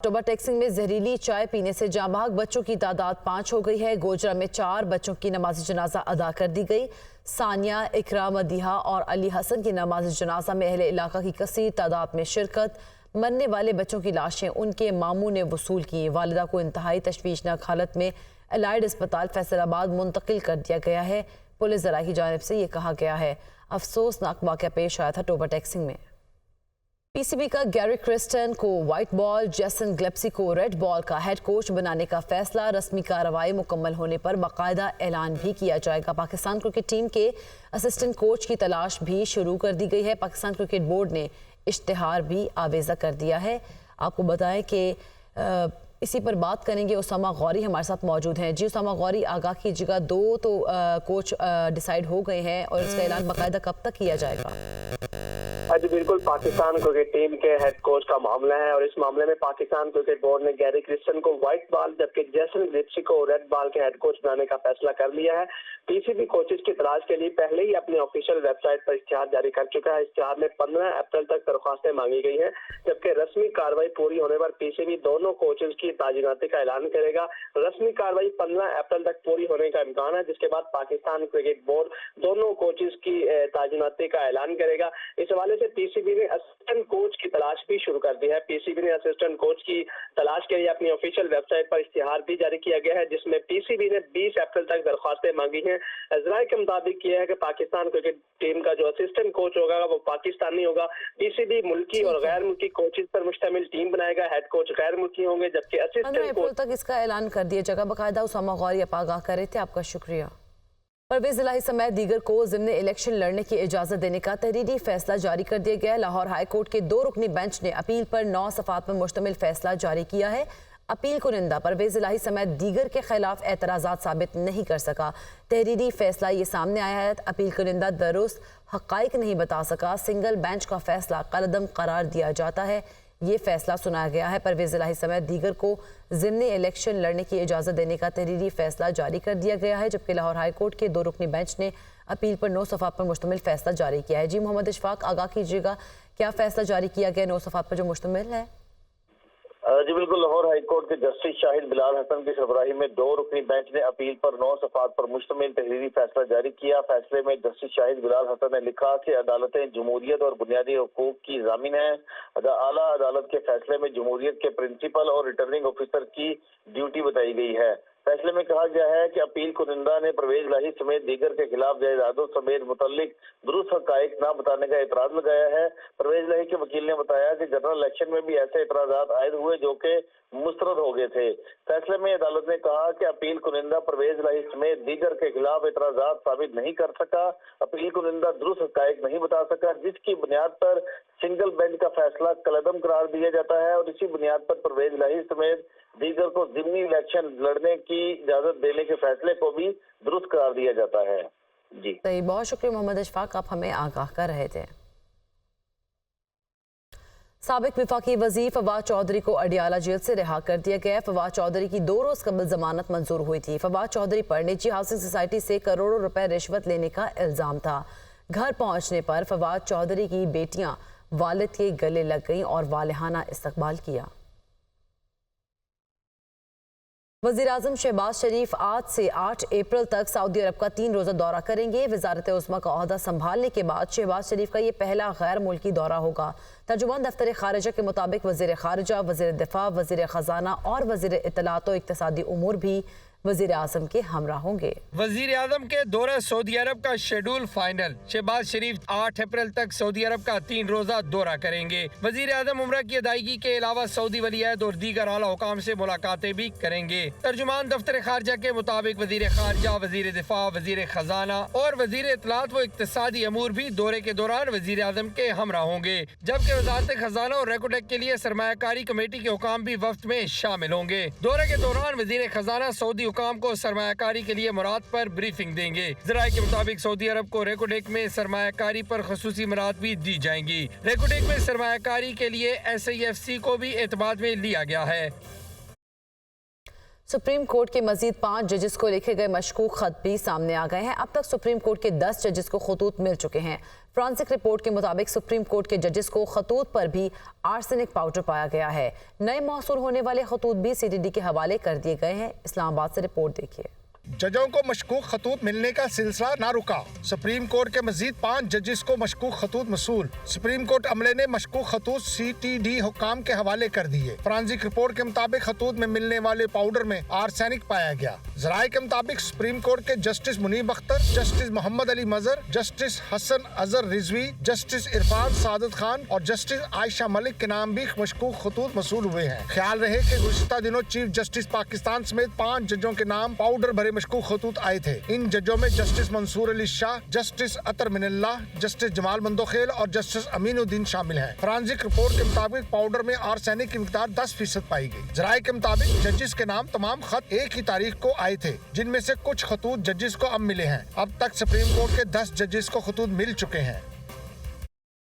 अक्टूबर टेक्सिंग में जहरीली चाय पीने से जाँ बहक बच्चों की तादाद 5 हो गई है। गोजरा में 4 बच्चों की नमाज जनाजा अदा कर दी गई। सानिया, इकरा, मदीहा और अली हसन की नमाज जनाजा में अहले इलाका की कसीर तादाद में शिरकत। मरने वाले बच्चों की लाशें उनके मामू ने वसूल की। वालिदा को इंतहाई तशवीशनाक हालत में एलाइड अस्पताल फैसलाबाद मुंतकिल कर दिया गया है। पुलिस ज़राए की जानिब से ये कहा गया है। अफसोसनाक वाक़या पेश आया था टोबा टेक्सिंग में। पीसीबी का गैरी क्रिस्टन को व्हाइट बॉल, जेसन ग्लेप्सी को रेड बॉल का हेड कोच बनाने का फैसला। रस्मी कार्रवाई मुकम्मल होने पर बाकायदा ऐलान भी किया जाएगा। पाकिस्तान क्रिकेट टीम के असिस्टेंट कोच की तलाश भी शुरू कर दी गई है। पाकिस्तान क्रिकेट बोर्ड ने इश्तिहार भी आवेज़ा कर दिया है। आपको बताएं कि इसी पर बात करेंगे। उसामा गौरी हमारे साथ मौजूद हैं। जी उसामा गौरी, आगाह कीजिएगा, 2 तो कोच डिसाइड हो गए हैं और इसका ऐलान बाकायदा कब तक किया जाएगा? जी बिल्कुल, पाकिस्तान क्रिकेट टीम के हेड कोच का मामला है और इस मामले में पाकिस्तान क्रिकेट बोर्ड ने गैरी क्रिस्टन को व्हाइट बॉल जबकि जेसन ग्लेप्सी को रेड बॉल के हेड कोच बनाने का फैसला कर लिया है। पीसीबी कोचेस की तलाश के लिए पहले ही अपनी ऑफिशियल वेबसाइट पर इश्तिहार जारी कर चुका है। इश्तिहार में 15 अप्रैल तक दरख्वास्तें मांगी गई हैं, जबकि रस्मी कार्रवाई पूरी होने पर पीसीबी दोनों कोचेस की ताजिनाती का ऐलान करेगा। रस्मी कार्रवाई 15 अप्रैल तक पूरी होने का इम्कान है, जिसके बाद पाकिस्तान क्रिकेट बोर्ड दोनों कोचेस की ताजिनाती का ऐलान करेगा। इस हवाले से पीसीबी ने असिस्टेंट कोच की तलाश भी शुरू कर दी है। पीसीबी ने असिस्टेंट कोच की तलाश के लिए अपनी ऑफिशियल वेबसाइट पर इश्तिहार भी जारी किया गया है, जिसमें पीसीबी ने 20 अप्रैल तक दरख्वास्तें मांगी हैं। ज़राए के मुताबिक यह है कि पाकिस्तान क्रिकेट टीम का जो असिस्टेंट कोच होगा वो पाकिस्तानी होगा। पीसीबी मुल्की और गैर मुल्की कोचेस पर मुश्तमिल टीम बनाएगा। हेड कोच गैर मुल्की होंगे जबकि असिस्टेंट कोच तक इसका ऐलान कर दिया जाएगा। बाकायदा उसामा गौरी आप आगाह कर रहे थे, आपका शुक्रिया। परवेज इलाही समेत दीगर को ज़िम्ने इलेक्शन लड़ने की इजाज़त देने का तहरीरी फैसला जारी कर दिया गया है। लाहौर हाई कोर्ट के 2 रुकनी बेंच ने अपील पर 9 सफ़ात पर मुश्तमिल फैसला जारी किया है। अपील कुनिंदा परवेज इलाही समेत दीगर के खिलाफ एतराज़ात साबित नहीं कर सका। तहरीरी फैसला ये सामने आया है। अपील कुनिंदा दुरुस्त हक़ाइक़ नहीं बता सका। सिंगल बेंच का फैसला कलअदम करार दिया जाता है। ये फैसला सुनाया गया है। परवेज इलाही समेत दीगर को ज़िम्नी इलेक्शन लड़ने की इजाज़त देने का तहरीरी फैसला जारी कर दिया गया है, जबकि लाहौर हाई कोर्ट के 2 रुकनी बेंच ने अपील पर 9 सफ़ात पर मुश्तमिल फैसला जारी किया है। जी मोहम्मद इशफाक, आगाह कीजिएगा, क्या फैसला जारी किया गया 9 सफ़ात पर जो मुश्तमिल है? जी बिल्कुल, लाहौर हाई कोर्ट के जस्टिस शाहिद बिलाल हसन की सरबराही में 2 रुकनी बेंच ने अपील पर 9 सफ़ात पर मुश्तमिल तहरीरी फैसला जारी किया। फैसले में जस्टिस शाहिद बिलाल हसन ने लिखा कि अदालतें जमहूरियत और बुनियादी हुकूक की ज़ामिन है। आला अदालत के फैसले में जमहूरियत के प्रिंसिपल और रिटर्निंग ऑफिसर की ड्यूटी बताई गई है। फैसले में कहा गया है कि अपील कुनिंदा ने परवेज इलाही समेत दीगर के खिलाफ जायदादों समेत मुतल्लिक दुरुस्त हक़ाइक़ न बताने का एतराज़ लगाया है। परवेज इलाही के वकील ने बताया कि जनरल इलेक्शन में भी ऐसे एतराज़ात आयद हुए जो कि मुस्तरद हो गए थे। फैसले में अदालत ने कहा कि अपील कुनिंदा परवेज इलाही समेत दीगर के खिलाफ एतराज़ात साबित नहीं कर सका। अपील कुनिंदा दुरुस्त हक़ाइक़ नहीं बता सका, जिसकी बुनियाद पर सिंगल बेंच का फैसला कलअदम करार दिया जाता है और इसी बुनियाद पर परवेज इलाही समेत दीगर को ज़िम्नी इलेक्शन लड़ने की इजाज़त देने के फैसले को भी दुरुस्त करार दिया जाता है। जी सही, बहुत शुक्रिया मोहम्मद इशफाक, आप हमें आगाह कर रहे थे। साबिक विफाकी वज़ीर फवाद चौधरी को अडियाला जेल से रिहा कर दिया गया। फवाद चौधरी की 2 रोज़ कबल जमानत मंजूर हुई थी। फवाद चौधरी पर निजी हाउसिंग सोसाइटी से करोड़ों रुपए रिश्वत लेने का इल्ज़ाम था। घर पहुंचने पर फवाद चौधरी की बेटियां वालिद के गले लग गईं और वालिहाना इस्तकबाल किया। वज़ीर आज़म शहबाज शरीफ आज से 8 अप्रैल तक सऊदी अरब का 3 रोज़ा दौरा करेंगे। वज़ारत उज़्मा का ओहदा संभालने के बाद शहबाज शरीफ का ये पहला गैर मुल्की दौरा होगा। तर्जुमान दफ्तर खारिजा के मुताबिक वज़ीर खारिजा, वज़ीर दिफा, वज़ीर ख़जाना और वज़ीर इत्तलात व इक़्तिसादी उमूर भी वज़ीर आज़म के हमरा होंगे। वज़ीर आज़म के दौरा सऊदी अरब का शेड्यूल फाइनल। शहबाज शरीफ 8 अप्रैल तक सऊदी अरब का 3 रोज़ा दौरा करेंगे। वज़ीर आज़म उम्रा की अदायगी के अलावा सऊदी वलीअहद और दीगर आला हुकाम से मुलाकातें भी करेंगे। तर्जुमान दफ्तर खारिजा के मुताबिक वज़ीर खारिजा, वज़ीर दिफा, वज़ीर खजाना और वज़ीर इत्तलात व इक़्तिसादी अमूर भी दौरे के दौरान वज़ीर आज़म के हमरा होंगे, जबकि वज़ारत खजाना और रेकोटेक के लिए सरमायाकारी कमेटी के हुकाम भी वफ्द में शामिल होंगे। दौरे के दौरान वज़ीर खजाना सऊदी हुकाम को सरमायाकारी के लिए मुराद पर ब्रीफिंग देंगे। ज़राए के मुताबिक सऊदी अरब को रेकोटेक में सरमायाकारी पर खसूसी मुराद भी दी जाएंगी। रेकोटेक में सरमायाकारी के लिए SIFC को भी एतमाद में लिया गया है। सुप्रीम कोर्ट के मजीद 5 जजेस को लिखे गए मशकूक खत भी सामने आ गए हैं। अब तक सुप्रीम कोर्ट के 10 जजेस को खतूत मिल चुके हैं। फ्रांसिक रिपोर्ट के मुताबिक सुप्रीम कोर्ट के जजेस को खतूत पर भी आर्सेनिक पाउडर पाया गया है। नए मौसूल होने वाले खतूत भी CTD के हवाले कर दिए गए हैं। इस्लामाबाद से रिपोर्ट देखिए। जजों को मशकूक खतूत मिलने का सिलसिला ना रुका। सुप्रीम कोर्ट के मजीद 5 जजेस को मशकूक खतूत मसूल। सुप्रीम कोर्ट अमले ने मशकूक खतूत CTD हुकाम के हवाले कर दिए। फ्रांसिक रिपोर्ट के मुताबिक खतूत में मिलने वाले पाउडर में आर्सेनिक पाया गया। जराये के मुताबिक सुप्रीम कोर्ट के जस्टिस मुनीब अख्तर, जस्टिस मोहम्मद अली मजहर, जस्टिस हसन अजहर रिजवी, जस्टिस इरफान सादत खान और जस्टिस आयशा मलिक के नाम भी मशकूक खतूत मसूल हुए हैं। ख्याल रहे कि गुज़िश्ता दिनों चीफ जस्टिस पाकिस्तान समेत 5 जजों के नाम पाउडर भरे मशकूक खतूत आए थे। इन जजों में जस्टिस मंसूर अली शाह, जस्टिस अतर मिनल्लाह, जस्टिस जमाल मंदोखेल और जस्टिस अमीनुद्दीन शामिल हैं। फ्रांसिक रिपोर्ट के मुताबिक पाउडर में आर्सेनिक की मिकदार 10% पाई गई। जराये के मुताबिक जजेस के नाम तमाम खत एक ही तारीख को आए थे, जिनमें से कुछ खतूत जजेस को अब मिले हैं। अब तक सुप्रीम कोर्ट के 10 जजेस को खतूत मिल चुके हैं।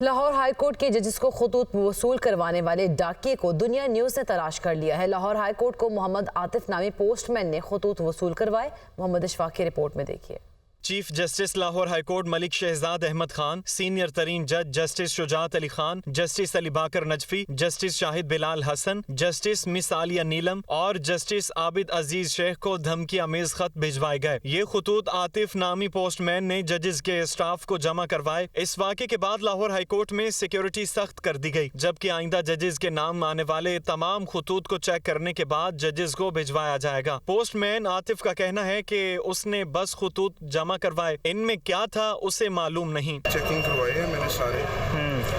लाहौर हाई कोर्ट के जजेस को खतूत वसूल करवाने वाले डाकिये को दुनिया न्यूज़ ने तलाश कर लिया है। लाहौर हाई कोर्ट को मोहम्मद आतिफ नामी पोस्टमैन ने खतूत वसूल करवाए। मोहम्मद इशफाक की रिपोर्ट में देखिए। Chief justice Lahore high court Malik Shahzad Ahmad Khan, senior तरीन जज justice Shujaat Ali Khan, justice Ali Baqar Najafi, justice Shahid Bilal Hasan, justice miss Aliya Neelam और जस्टिस आबिद अजीज शेख को धमकी आमेज खत भिजवाए गए। ये खतूत आतिफ नामी पोस्टमैन ने जजेस के स्टाफ को जमा करवाए। इस वाक़े के बाद लाहौर हाई कोर्ट में सिक्योरिटी सख्त कर दी गई, जबकि आइंदा जजेस के नाम आने वाले तमाम खतूत को चेक करने के बाद जजेस को भिजवाया जाएगा। पोस्टमैन आतिफ का कहना है कि उसने बस खतूत जमा करवाए, इनमें क्या था उसे मालूम नहीं। चेकिंग करवाई है मैंने सारे।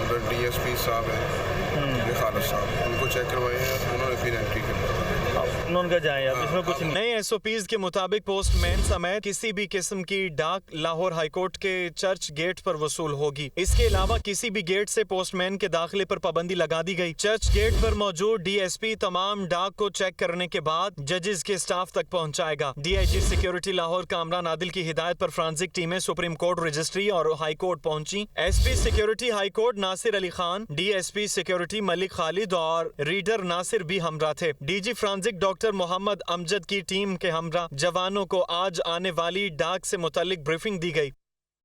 उधर DSP साहब हैं, खालिद साहब, उनको चेक करवाए हैं, उन्होंने फिर एंट्री कर उनका जाए अब इसमें कुछ नए SOPs के मुताबिक पोस्टमैन समेत किसी भी किस्म की डाक लाहौर हाईकोर्ट के चर्च गेट पर वसूल होगी। इसके अलावा किसी भी गेट से पोस्टमैन के दाखिले पर पाबंदी लगा दी गई। चर्च गेट पर मौजूद DSP तमाम डाक को चेक करने के बाद जजेस के स्टाफ तक पहुंचाएगा। DIG सिक्योरिटी लाहौर कामरान आदिल की हिदायत पर फ्रांसिक टीमें सुप्रीम कोर्ट रजिस्ट्री और हाई कोर्ट पहुंची। SP security high court Nasir Ali Khan, DSP security Malik Khalid और रीडर नासिर भी हमरा थे। DG forensic doctor Mohammad Amjad की टीम के हमरा जवानों को आज आने वाली डाक से मुतालिक ब्रीफिंग दी गई।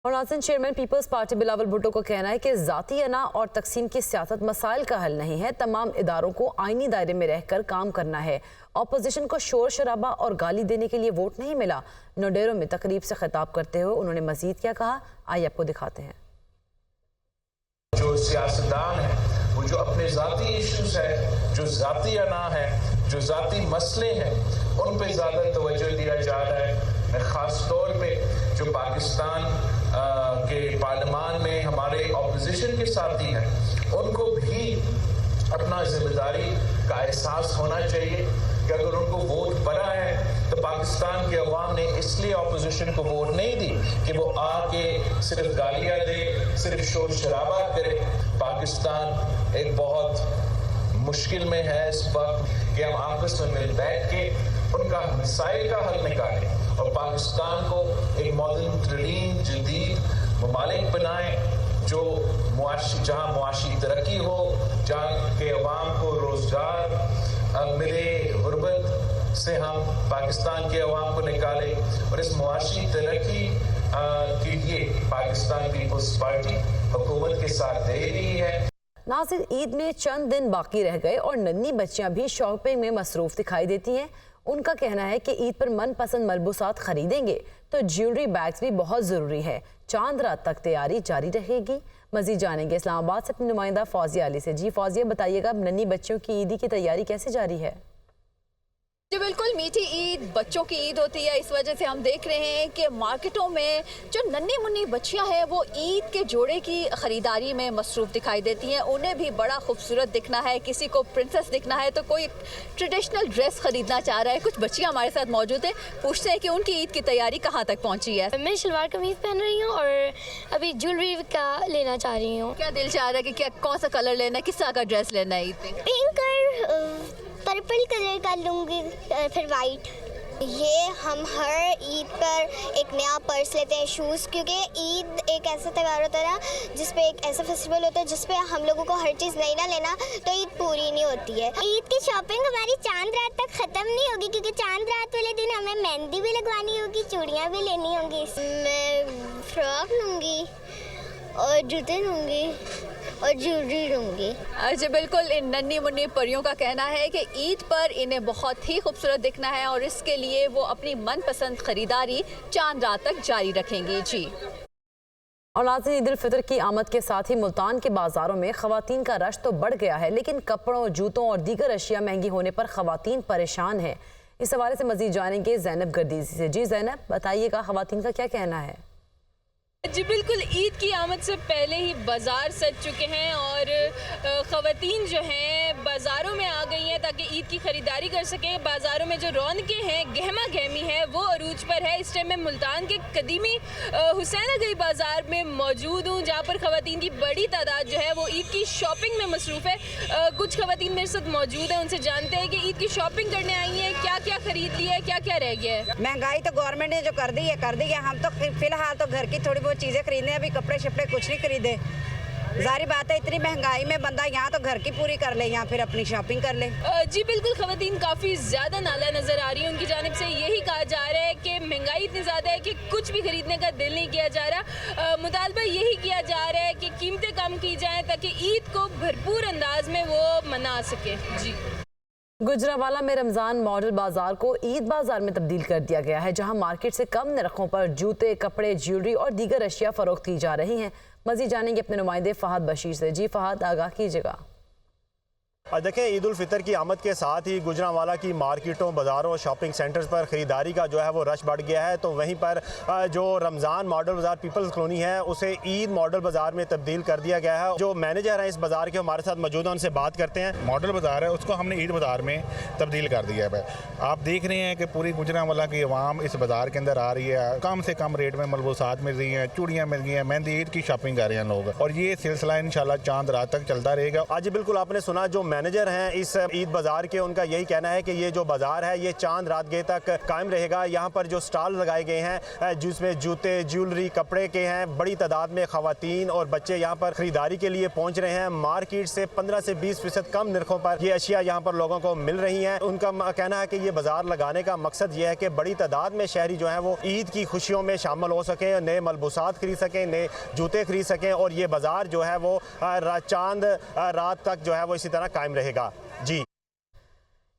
और नाज़रीन, chairman peoples party Bilawal Bhutto का कहना है कि जाती अना और तकसीम की सियासत मसाइल का हल नहीं है। तमाम इदारों को आईनी दायरे में रहकर काम करना है। ऑपोजिशन को शोर शराबा और गाली देने के लिए वोट नहीं मिला। नोडेरो में तकरीब से खिताब करते हुए उन्होंने मजीद क्या कहा, आइए आपको दिखाते हैं। जो सियासतदान है वो जो अपने जाती इश्यूज है, जो जाती अना है, जो जाती मसले हैं, उन पे ज़्यादा तवज्जो दिया जा रहा है। मैं ख़ास तौर पे जो पाकिस्तान के पार्लियामान में हमारे ऑपोजिशन के साथी हैं, उनको भी अपना जिम्मेदारी का एहसास होना चाहिए कि अगर उनको वोट पड़ा है तो पाकिस्तान के अवाम ने इसलिए ऑपोजिशन को वोट नहीं दी कि वो आके सिर्फ गालियाँ दे, सिर्फ शोर शराबा करे। पाकिस्तान एक बहुत मुश्किल में है इस वक्त कि हम आपस में मिल बैठ के उनका मसाइल का हल निकालें और पाकिस्तान को एक मॉडर्न तरीन जदीद ममालिक बनाएं, जो जहाँ मुआशी तरक्की हो, जहाँ के अवाम को रोजगार मिले, गुर्बत से हम पाकिस्तान के अवाम को निकालें और इस मुआशी तरक्की के लिए पाकिस्तान पीपल्स पार्टी हुकूमत के साथ दे रही है। नाज़रीन, ईद में चंद दिन बाकी रह गए और नन्ही बच्चियां भी शॉपिंग में मसरूफ दिखाई देती हैं। उनका कहना है कि ईद पर मनपसंद मलबूसात खरीदेंगे तो ज्वेलरी बैग्स भी बहुत ज़रूरी है। चांद रात तक तैयारी जारी रहेगी। मज़ीद जानेंगे इस्लामाबाद से अपनी नुमाइंदा फौजिया अली से। जी फौजिया, बताइएगा नन्ही बच्चियों की ईदी की तैयारी कैसे जारी है? जी बिल्कुल, मीठी ईद बच्चों की ईद होती है। इस वजह से हम देख रहे हैं कि मार्केटों में जो नन्ही मुन्नी बच्चियां हैं वो ईद के जोड़े की ख़रीदारी में मसरूफ़ दिखाई देती हैं। उन्हें भी बड़ा खूबसूरत दिखना है, किसी को प्रिंसेस दिखना है, तो कोई ट्रेडिशनल ड्रेस ख़रीदना चाह रहा है। कुछ बच्चियां हमारे साथ मौजूद हैं, पूछते हैं कि उनकी ईद की तैयारी कहाँ तक पहुँची है। मैं शलवार कमीज़ पहन रही हूँ और अभी ज्वेलरी का लेना चाह रही हूँ। क्या दिल चाह रहा है कि क्या कौन सा कलर लेना है, किस तरह का ड्रेस लेना है ईद पे? पिंक और पर्पल कलर का लूँगी, फिर वाइट। ये हम हर ईद पर एक नया पर्स लेते हैं, शूज़, क्योंकि ईद एक ऐसा त्यौहार होता है ना जिसपे एक ऐसा फेस्टिवल होता है जिसपे हम लोगों को हर चीज़ नहीं ना लेना तो ईद पूरी नहीं होती है। ईद की शॉपिंग हमारी चांद रात तक ख़त्म नहीं होगी, क्योंकि चांद रात वाले दिन हमें मेहंदी भी लगवानी होगी, चूड़ियाँ भी लेनी होंगी। मैं फ्रॉक लूँगी और जूते लूँगी और ज्वेलरी लूँगी। जी बिल्कुल, इन नन्ही मुन्नी परियों का कहना है कि ईद पर इन्हें बहुत ही खूबसूरत दिखना है और इसके लिए वो अपनी मनपसंद खरीदारी चांद रात तक जारी रखेंगी। जी और नाज़रीन, ईद उल फितर की आमद के साथ ही मुल्तान के बाजारों में खवातीन का रश तो बढ़ गया है, लेकिन कपड़ों, जूतों और दीगर अशिया महंगी होने पर खवातीन परेशान है। इस हवाले से मजीद जानेंगे ज़ैनब गर्दीज़ी से। जी ज़ैनब, बताइएगा खवातीन का क्या कहना है? जी बिल्कुल, ईद की आमद से पहले ही बाज़ार सज चुके हैं और ख़वातीन जो हैं बाज़ारों में आ गई हैं ताकि ईद की ख़रीदारी कर सकें। बाज़ारों में जो रौनकें हैं, गहमा गहमी है, वो अरूज पर है। इस टाइम मैं मुल्तान के कदीमी हुसैन गई बाज़ार में मौजूद हूँ, जहाँ पर ख़वातीन की बड़ी तादाद जो है वो ईद की शॉपिंग में मसरूफ़ है। कुछ ख़वातीन मेरे साथ मौजूद हैं, उनसे जानते हैं कि ईद की शॉपिंग करने आई हैं, क्या क्या ख़रीद लिया है, क्या क्या रह गया है। महंगाई तो गवर्नमेंट ने जो कर दी है। हम तो फिलहाल तो घर की थोड़ी बहुत चीज़ें खरीदने, अभी कपड़े शपड़े कुछ नहीं खरीदे। जारी बात है, इतनी महंगाई में बंदा यहाँ तो घर की पूरी कर ले या फिर अपनी शॉपिंग कर ले। जी बिल्कुल, ख़वातीन काफ़ी ज़्यादा नाला नज़र आ रही है। उनकी जानिब से यही कहा जा रहा है कि महंगाई इतनी ज़्यादा है कि कुछ भी खरीदने का दिल नहीं किया जा रहा। मुतालबा यही किया जा रहा है कि कीमतें कम की जाएँ ताकि ईद को भरपूर अंदाज में वो मना सके। जी गुजरावाला में रमज़ान मॉडल बाजार को ईद बाजार में तब्दील कर दिया गया है, जहां मार्केट से कम नरखों पर जूते, कपड़े, ज्वेलरी और दीगर अशिया फरोख्त की जा रही हैं। मज़ीद जानेंगे अपने नुमाइंदे फ़हद बशीर से। जी फ़हद, आगाह कीजिएगा। देखें, ईद उल फितर की आमद के साथ ही गुजरांवाला की मार्केटों, बाज़ारों, शॉपिंग सेंटर्स पर ख़रीदारी का जो है वो रश बढ़ गया है। तो वहीं पर जो रमज़ान मॉडल बाज़ार पीपल्स कॉलोनी है उसे ईद मॉडल बाज़ार में तब्दील कर दिया गया है। जो मैनेजर हैं इस बाज़ार के हमारे साथ मौजूद हैं, उनसे बात करते हैं। मॉडल बाज़ार है उसको हमने ईद बाज़ार में तब्दील कर दिया है। आप देख रहे हैं कि पूरी गुजरांवाला की आवाम इस बाज़ार के अंदर आ रही है, कम से कम रेट में मलबूसात मिल रही हैं, चूड़ियाँ मिल गई हैं, मेहंदी, ईद की शॉपिंग कर रहे हैं लोग, और ये सिलसिला इंशाल्लाह चांद रात तक चलता रहेगा। आज बिल्कुल आपने सुना, जो मैनेजर हैं इस ईद बाज़ार के, उनका यही कहना है कि ये जो बाज़ार है ये चांद रात गए तक कायम रहेगा। यहाँ पर जो स्टॉल लगाए गए हैं जिसमें जूते, ज्वेलरी, कपड़े के हैं, बड़ी तादाद में ख़वातीन और बच्चे यहाँ पर ख़रीदारी के लिए पहुँच रहे हैं। मार्केट से 15 से 20% कम नरखों पर ये अशिया यहाँ पर लोगों को मिल रही हैं। उनका कहना है कि ये बाज़ार लगाने का मकसद ये है कि बड़ी तादाद में शहरी जो हैं वो ईद की खुशियों में शामिल हो सकें, नए मलबूसात खरीद सकें, नए जूते खरीद सकें, और ये बाज़ार जो है वो चांद रात तक जो है वो इसी तरह कायम रहेगा। जी,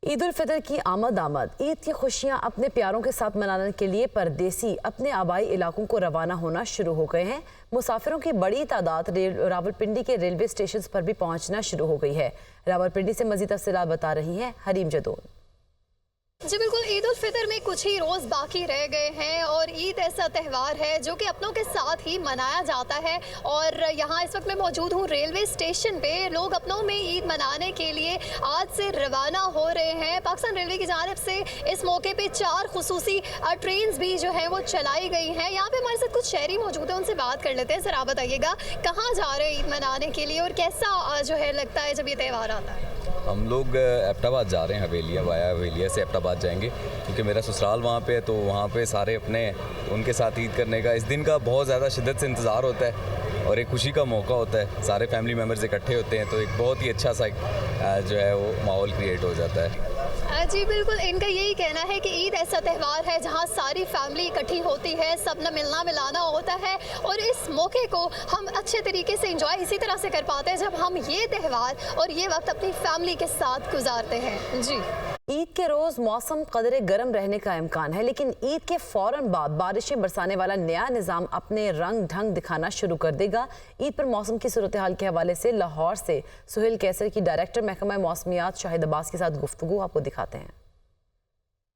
ईद उल फितर की आमद ईद की खुशियां अपने प्यारों के साथ मनाने के लिए परदेसी अपने आबाई इलाकों को रवाना होना शुरू हो गए हैं। मुसाफिरों की बड़ी तादाद रावलपिंडी के रेलवे स्टेशन पर भी पहुंचना शुरू हो गई है। रावलपिंडी से मजीद तफसीलात बता रही हैं हरीम जदोन। जी बिल्कुल, ईद उल फितर में कुछ ही रोज़ बाकी रह गए हैं और ईद ऐसा त्यौहार है जो कि अपनों के साथ ही मनाया जाता है। और यहाँ इस वक्त मैं मौजूद हूँ रेलवे स्टेशन पे। लोग अपनों में ईद मनाने के लिए आज से रवाना हो रहे हैं। पाकिस्तान रेलवे की जानिब से इस मौके पे 4 खुसूसी ट्रेन भी जो है वो चलाई गई हैं। यहाँ पे हमारे साथ कुछ शहरी मौजूद हैं, उनसे बात कर लेते हैं। सर, आप बताइएगा कहाँ जा रहे हैं ईद मनाने के लिए और कैसा जो है लगता है जब ये त्यौहार आता है? हम लोग एबटाबाद जा रहे हैं, हवेलिया, वाया हवेलिया से एबटाबाद जाएंगे, क्योंकि मेरा ससुराल वहाँ पे है। तो वहाँ पे सारे अपने उनके साथ ईद करने का इस दिन का बहुत ज़्यादा शिद्दत से इंतज़ार होता है और एक खुशी का मौका होता है। सारे फैमिली मेम्बर्स इकट्ठे होते हैं तो एक बहुत ही अच्छा सा जो है वो माहौल क्रिएट हो जाता है। जी बिल्कुल, इनका यही कहना है कि ईद ऐसा त्यौहार है जहाँ सारी फैमिली इकट्ठी होती है, सब न मिलना मिलाना होता है और इस मौके को हम अच्छे तरीके से एंजॉय इसी तरह से कर पाते हैं जब हम ये त्यौहार और ये वक्त अपनी फैमिली के साथ गुजारते हैं। जी, ईद के रोज़ मौसम कदरे गर्म रहने का इम्कान है, लेकिन ईद के फ़ौरन बाद बारिशें बरसाने वाला नया निज़ाम अपने रंग ढंग दिखाना शुरू कर देगा। ईद पर मौसम की सूरत हाल के हवाले से लाहौर से सुहेल कैसर की डायरेक्टर महकमा मौसमियात शाहिद अब्बास के साथ गुफ्तगू आपको दिखाते हैं।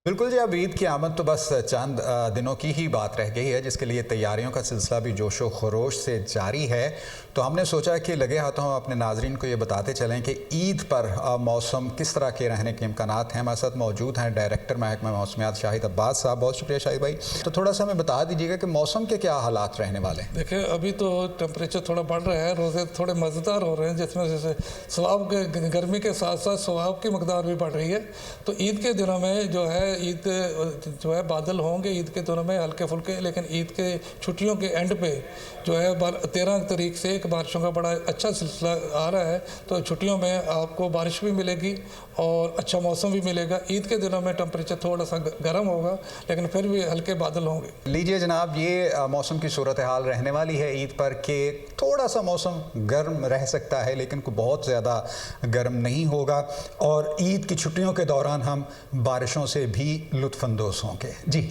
बिल्कुल जी, अब ईद की आमद तो बस चंद दिनों की ही बात रह गई है, जिसके लिए तैयारियों का सिलसिला भी जोशो खरोश से जारी है। तो हमने सोचा कि लगे हाथों हम अपने नाजरीन को ये बताते चलें कि ईद पर मौसम किस तरह के रहने के इम्कानात हैं। हमारे साथ मौजूद हैं डायरेक्टर महकमा मौसमियात शाहिद अब्बास साहब। बहुत शुक्रिया शाहिद भाई। तो थोड़ा सा हमें बता दीजिएगा कि मौसम के क्या हालात रहने वाले हैं। देखिए, अभी तो टेम्परेचर थोड़ा बढ़ रहा है, रोज़े थोड़े मज़ेदार हो रहे हैं, जिसमें जैसे सवाब के गर्मी के साथ साथ सवाब की मकदार भी बढ़ रही है। तो ईद के दिनों में जो है ईद जो है बादल होंगे ईद के दिनों में हल्के फुल्के, लेकिन ईद के छुट्टियों के एंड पे जो है 13 तारीख से एक बारिशों का बड़ा अच्छा सिलसिला आ रहा है। तो छुट्टियों में आपको बारिश भी मिलेगी और अच्छा मौसम भी मिलेगा। ईद के दिनों में टेम्परेचर थोड़ा सा गर्म होगा, लेकिन फिर भी हल्के बादल होंगे। लीजिए जनाब, ये मौसम की सूरत हाल रहने वाली है ईद पर कि थोड़ा सा मौसम गर्म रह सकता है, लेकिन बहुत ज़्यादा गर्म नहीं होगा और ईद की छुट्टियों के दौरान हम बारिशों से भी लुत्फ़अंदोज़ होंगे। जी।